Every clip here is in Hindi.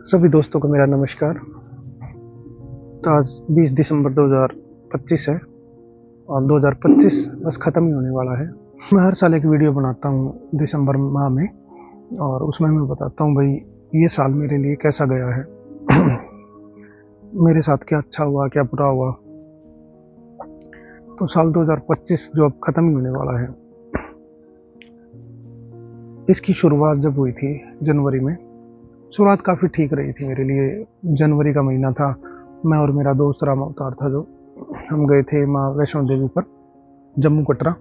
सभी दोस्तों को मेरा नमस्कार। तो आज 20 दिसंबर 2025 है और 2025 बस ख़त्म ही होने वाला है। मैं हर साल एक वीडियो बनाता हूँ दिसंबर माह में और उसमें मैं बताता हूँ भाई ये साल मेरे लिए कैसा गया है। मेरे साथ क्या अच्छा हुआ, क्या बुरा हुआ। तो साल 2025 जो अब ख़त्म ही होने वाला है, इसकी शुरुआत जब हुई थी जनवरी में, शुरुआत काफ़ी ठीक रही थी मेरे लिए। जनवरी का महीना था, मैं और मेरा दोस्त राम अवतार था, जो हम गए थे माँ वैष्णो देवी पर, जम्मू कटरा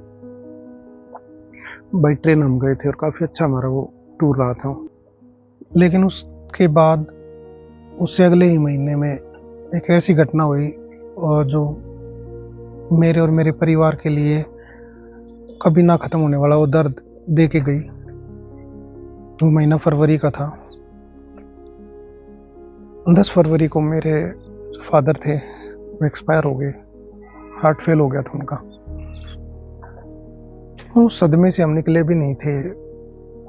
बाई ट्रेन हम गए थे और काफ़ी अच्छा हमारा वो टूर रहा था। लेकिन उसके बाद उससे अगले ही महीने में एक ऐसी घटना हुई और जो मेरे और मेरे परिवार के लिए कभी ना ख़त्म होने वाला वो दर्द दे के गई। वो महीना फरवरी का था। 10 फरवरी को मेरे फादर थे वो एक्सपायर हो गए, हार्ट फेल हो गया था उनका। उस सदमे से हम निकले भी नहीं थे।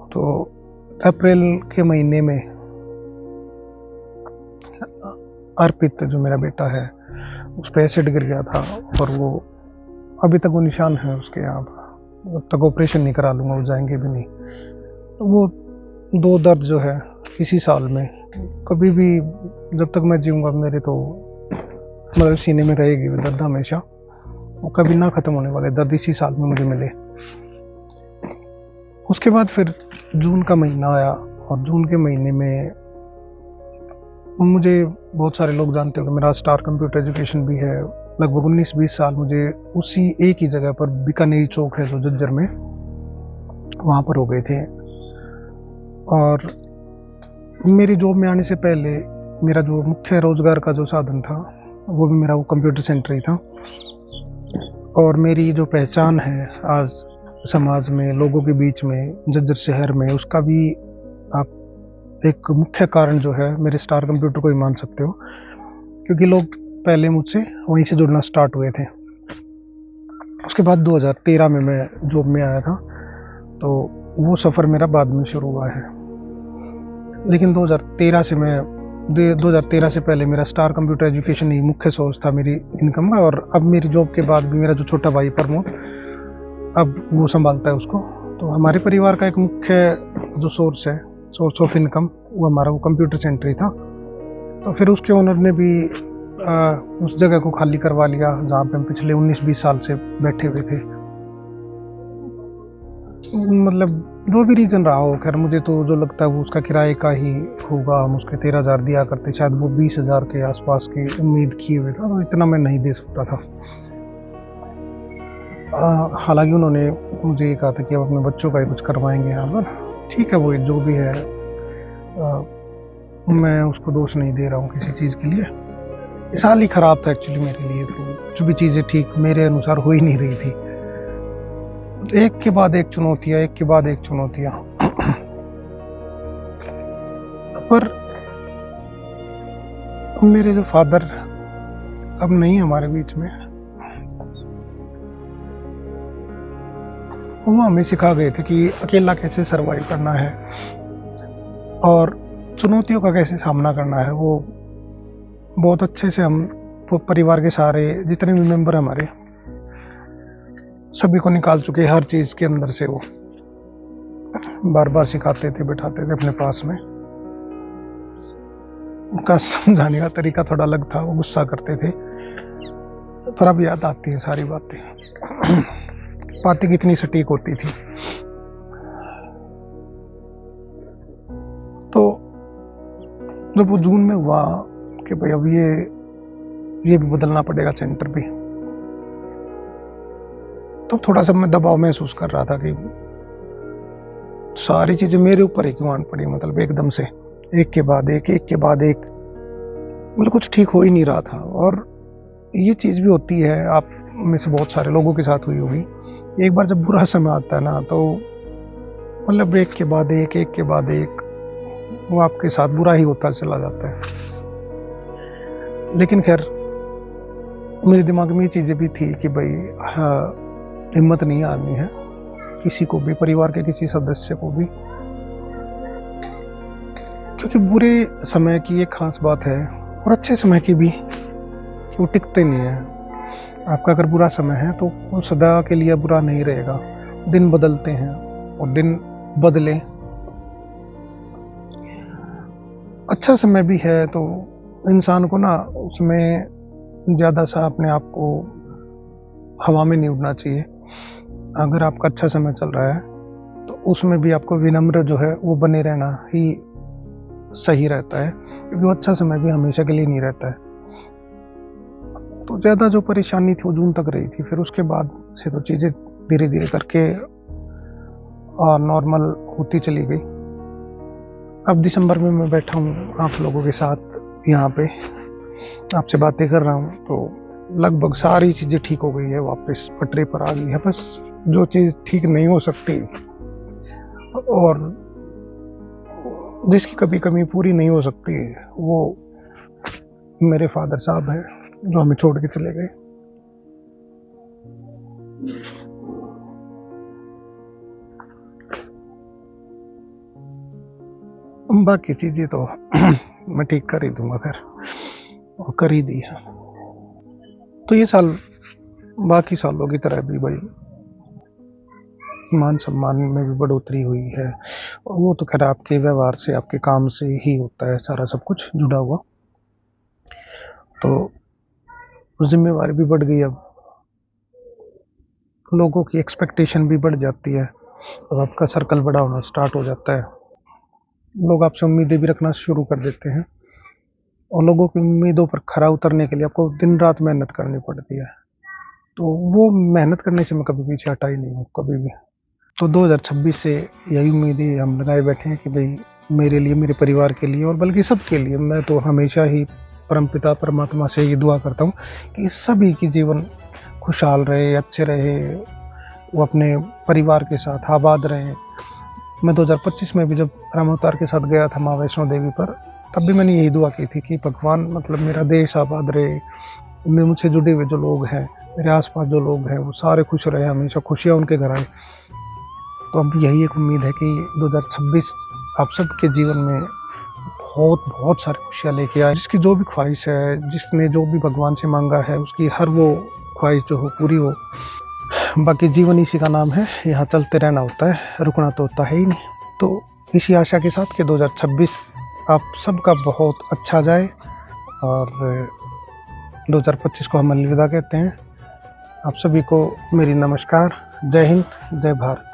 तो अप्रैल के महीने में अर्पित जो मेरा बेटा है उस पर एसिड गिर गया था और वो अभी तक वो निशान है उसके। यहाँ जब तक ऑपरेशन नहीं करा लूँगा वो जाएंगे भी नहीं। तो वो दो दर्द जो है इसी साल में कभी भी, जब तक मैं जीऊँगा मेरे तो मतलब सीने में रहेगी वो दर्द हमेशा। वो कभी ना ख़त्म होने वाले दर्द इसी साल में मुझे मिले। उसके बाद फिर जून का महीना आया और जून के महीने में मुझे बहुत सारे लोग जानते हो कि मेरा स्टार कंप्यूटर एजुकेशन भी है। लगभग 19-20 साल मुझे उसी एक ही जगह पर, बीकानेरी चौक है जो झज्जर में, वहाँ पर हो गए थे। और मेरी जॉब में आने से पहले मेरा जो मुख्य रोजगार का जो साधन था वो भी मेरा वो कंप्यूटर सेंटर ही था। और मेरी जो पहचान है आज समाज में, लोगों के बीच में, झज्जर शहर में, उसका भी आप एक मुख्य कारण जो है मेरे स्टार कंप्यूटर को ही मान सकते हो, क्योंकि लोग पहले मुझसे वहीं से जुड़ना स्टार्ट हुए थे। उसके बाद 2013 में मैं जॉब में आया था, तो वो सफ़र मेरा बाद में शुरू हुआ है। लेकिन 2013 से पहले मेरा स्टार कंप्यूटर एजुकेशन ही मुख्य सोर्स था मेरी इनकम का। और अब मेरी जॉब के बाद भी मेरा जो छोटा भाई प्रमोद, अब वो संभालता है उसको। तो हमारे परिवार का एक मुख्य जो सोर्स ऑफ इनकम, वो हमारा वो कंप्यूटर सेंटर ही था। तो फिर उसके ओनर ने भी उस जगह को खाली करवा लिया जहाँ पे हम पिछले 19-20 साल से बैठे हुए थे। मतलब जो भी रीज़न रहा हो, खैर मुझे तो जो लगता है वो उसका किराए का ही होगा। हम उसके 13,000 दिया करते, शायद वो 20,000 के आसपास की उम्मीद किए हुए था, तो इतना मैं नहीं दे सकता था। हालांकि उन्होंने मुझे ये कहा था कि अब अपने बच्चों का ही कुछ करवाएंगे यहाँ पर। ठीक है, वो जो भी है, मैं उसको दोष नहीं दे रहा हूँ किसी चीज़ के लिए। इस साल ही ख़राब था एक्चुअली मेरे लिए। तो जो भी चीज़ें ठीक मेरे अनुसार हो ही नहीं रही थी, एक के बाद एक चुनौतियाँ। पर मेरे जो फादर अब नहीं हमारे बीच में, वो हमें सिखा गए थे कि अकेला कैसे सरवाइव करना है और चुनौतियों का कैसे सामना करना है। वो बहुत अच्छे से हम परिवार के सारे जितने भी मेंबर हमारे, सभी को निकाल चुके हर चीज़ के अंदर से। वो बार बार सिखाते थे, बैठाते थे अपने पास में। उनका समझाने का तरीका थोड़ा अलग था, वो गुस्सा करते थे, पर अब याद आती हैं सारी बातें कितनी सटीक होती थी। तो जब वो जून में हुआ कि भाई अब ये भी बदलना पड़ेगा सेंटर भी, तो थोड़ा सा मैं दबाव महसूस कर रहा था कि सारी चीजें मेरे ऊपर ही क्यों आन पड़ी। मतलब एकदम से एक के बाद एक, मतलब कुछ ठीक हो ही नहीं रहा था। और ये चीज भी होती है, आप में से बहुत सारे लोगों के साथ हुई होगी, एक बार जब बुरा समय आता है ना, तो मतलब एक के बाद एक वो आपके साथ बुरा ही होता चला जाता है। लेकिन खैर मेरे दिमाग में ये चीजें भी थी कि भाई हिम्मत नहीं हारनी है किसी को भी, परिवार के किसी सदस्य को भी। क्योंकि बुरे समय की एक खास बात है और अच्छे समय की भी कि वो टिकते नहीं है। आपका अगर बुरा समय है तो वो सदा के लिए बुरा नहीं रहेगा। दिन बदलते हैं और दिन बदले। अच्छा समय भी है तो इंसान को ना उसमें ज़्यादा सा अपने आप को हवा में नहीं उड़ना चाहिए। अगर आपका अच्छा समय चल रहा है तो उसमें भी आपको विनम्र जो है वो बने रहना ही सही रहता है, क्योंकि वो अच्छा समय भी हमेशा के लिए नहीं रहता है। तो ज़्यादा जो परेशानी थी वो जून तक रही थी, फिर उसके बाद से तो चीज़ें धीरे धीरे करके नॉर्मल होती चली गई। अब दिसंबर में मैं बैठा हूँ आप लोगों के साथ यहाँ पे आपसे बातें कर रहा हूँ, तो लगभग सारी चीज़ें ठीक हो गई है, वापस पटरी पर आ गई है। बस जो चीज़ ठीक नहीं हो सकती और जिसकी कभी कमी पूरी नहीं हो सकती वो मेरे फादर साहब हैं जो हमें छोड़ के चले गए। बाकी चीजें तो मैं ठीक कर ही दूंगा खैर, और कर ही दी है। तो ये साल बाकी सालों की तरह भी भाई मान सम्मान में भी बढ़ोतरी हुई है, और वो तो खैर आपके व्यवहार से आपके काम से ही होता है, सारा सब कुछ जुड़ा हुआ। तो जिम्मेवारी भी बढ़ गई, अब लोगों की एक्सपेक्टेशन भी बढ़ जाती है, अब आपका सर्कल बड़ा होना स्टार्ट हो जाता है, लोग आपसे उम्मीदें भी रखना शुरू कर देते हैं, और लोगों की उम्मीदों पर खरा उतरने के लिए आपको दिन रात मेहनत करनी पड़ती है। तो वो मेहनत करने से मैं कभी पीछे हटा ही नहीं हूँ कभी भी। तो 2026 से यही उम्मीदें हम लगाए बैठे हैं कि भाई मेरे लिए, मेरे परिवार के लिए, और बल्कि सबके लिए मैं तो हमेशा ही परमपिता परमात्मा से ये दुआ करता हूँ कि सभी की जीवन खुशहाल रहे, अच्छे रहे, वो अपने परिवार के साथ आबाद रहे। मैं 2025 में भी जब राम अवतार के साथ गया था माँ वैष्णो देवी पर, तब भी मैंने यही दुआ की थी कि भगवान मतलब मेरा देश आबाद रहे, मुझसे जुड़े हुए जो लोग हैं, मेरे आसपास जो लोग हैं, वो सारे खुश रहे, हमेशा खुशियाँ उनके घर आए। तो अब यही एक उम्मीद है कि 2026 आप सबके जीवन में बहुत बहुत सारी खुशियाँ लेके आए, जिसकी जो भी ख्वाहिश है, जिसने जो भी भगवान से मांगा है, उसकी हर वो ख्वाहिश जो हो पूरी हो। बाकी जीवन इसी का नाम है, यहाँ चलते रहना होता है, रुकना तो होता है ही नहीं। तो इसी आशा के साथ कि 2026 आप सबका बहुत अच्छा जाए, और 2025 को हम अलविदा कहते हैं। आप सभी को मेरी नमस्कार। जय हिंद, जय भारत।